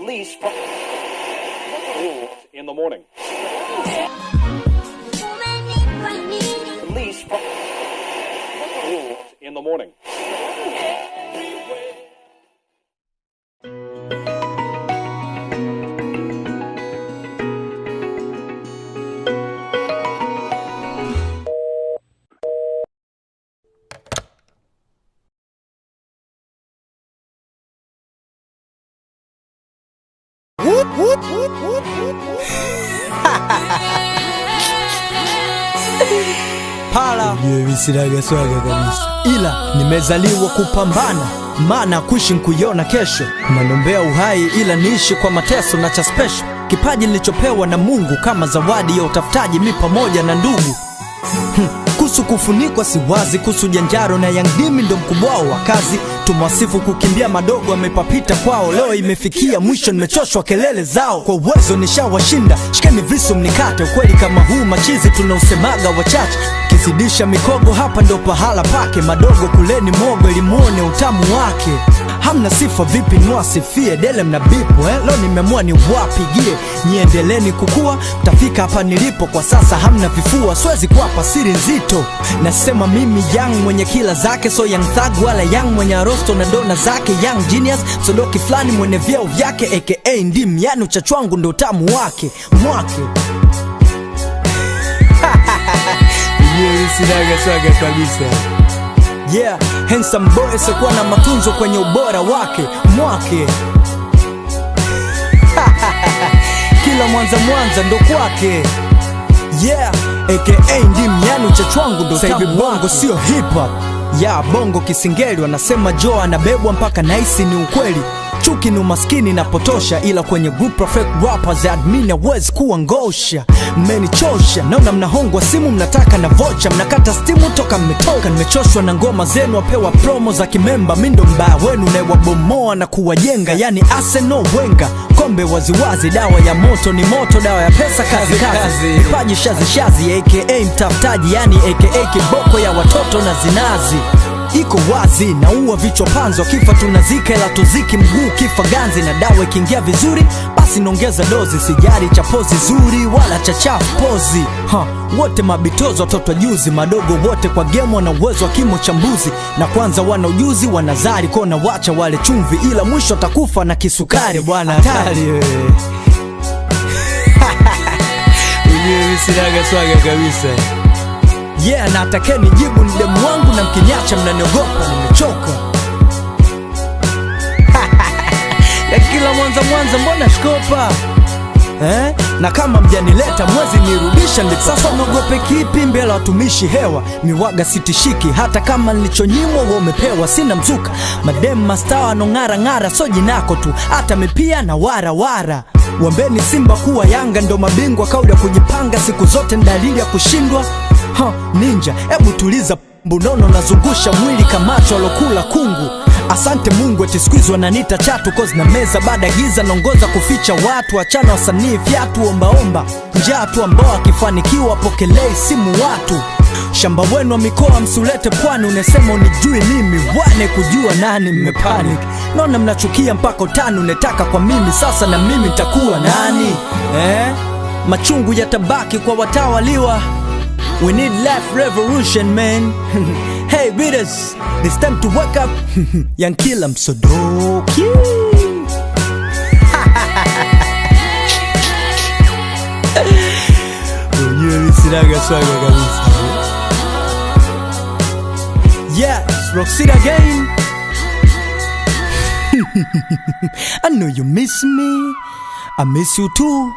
Release from in the morning. Release from in the morning. Pala sinaga swaga kabisa, ila nimezaliwa kupambana, maana kuishi nkuiona kesho. Nanombea uhai ila niishi kwa mateso na cha special, kipaji nilichopewa na Mungu kama zawadi ya utafutaji mi pamoja na ndugu. Kusu kufunikwa si wazi, kusu janjaro na Young Dimi ndo mkubwa wa kazi. Tumwasifu kukimbia madogo amepapita kwao, leo imefikia mwisho nimechoshwa kelele zao. Kwa uwezo nishawashinda, shikeni visu mnikate. Ukweli kama huu machizi tunausemaga wachache, kizidisha mikogo hapa ndo pahala pake. Madogo kuleni mwogo ili muone utamu wake. Hamna sifa vipi nwasifie, dele mna bipu leo nimeamua ni wapigie. Niendeleni kukua, tafika hapa nilipo kwa sasa. Hamna vifua, siwezi kuwapa siri nzito. Nasema mimi young mwenye kila zake, so young thug wala young mwenye arosto na dona zake. Young genius, sodoki flani mwenye vyeo vyake, aka ndim yani uchachwangu ndo utamu wake mwake. Sinaga swaga kabisa. Yeah, handsome boy sekuwa na matunzo kwenye ubora wake mwake. Kila mwanza ndo kwake. Yeah, aka ndim yani uchachwangu ndo tamu bongo sio hip hop. Yeah, bongo kisingeli wanasema Joe anabebwa mpaka naisi ni ukweli. Chuki ni umaskini na potosha, ila kwenye group perfect rappers admin hawezi kuwa ngosha. Mmenichosha, naona mnahongwa simu mnataka na vocha, mnakata stimu toka mmetoka. Nimechoshwa na ngoma zenu wapewa promo za kimemba, mindo mbaya wenu na wabomoa na kuwajenga. Yani Arsenal Wenger, kombe waziwazi, dawa ya moto ni moto, dawa ya pesa kazi. Mipaji shazi aka mtafutaji, yani aka kiboko ya watoto na zinazi. Iko wazi na uwa vichwa panzo, kifa tunazika ila tuziki mguu kifa ganzi. Na dawa ikiingia vizuri basi nongeza dozi, sijari cha pozi zuri wala cha chafu pozi. Wote mabitozo watoto juzi, madogo wote kwa game wana uwezo wa kimo cha mbuzi. Na kwanza wana ujuzi wanazari kona wacha wale chumvi, ila mwisho atakufa na kisukari bwana hatari wewe. Sinaga swaga kabisa. Yeah, na atakeni jibu ni demu wangu na mkinyacha mnaniogopa, nimechoka. Ya kila mwanza mbona shkopa na kama mjanileta mwezi nirudisha ndipo. Sasa mwogope kipi mbele watumishi hewa, miwaga sitishiki hata kama nilichonyimwa umepewa. Sina mzuka, madem mastawa nong'ara so jinako tu, hata mipia na wara. Wambeni Simba kuwa Yanga ndo mabingwa, kauli ya kujipanga siku zote dalili ya kushindwa. Ninja, ebu tuliza mbunono nazungusha mwili kamacho alokula kungu. Asante Mungu eti squeeze wananita chatu, cause na meza baada giza nongoza kuficha watu. Achana wasanii fiatu omba njaa tu, ambao akifanikiwa pokelei simu watu. Shamba wenu wa mikoa msulete pwani, unesema unijui mimi wane kujua nani. Mmepanic, naona mnachukia mpaka utani unetaka kwa mimi, sasa na mimi nitakuwa nani? Machungu yatabaki kwa watawaliwa. We need life revolution, man. Hey readers, it's time to wake up. Young Killer Msodoki. Sinaga swaga kabisa. Yeah, it's Roxy again. I know you miss me, I miss you too.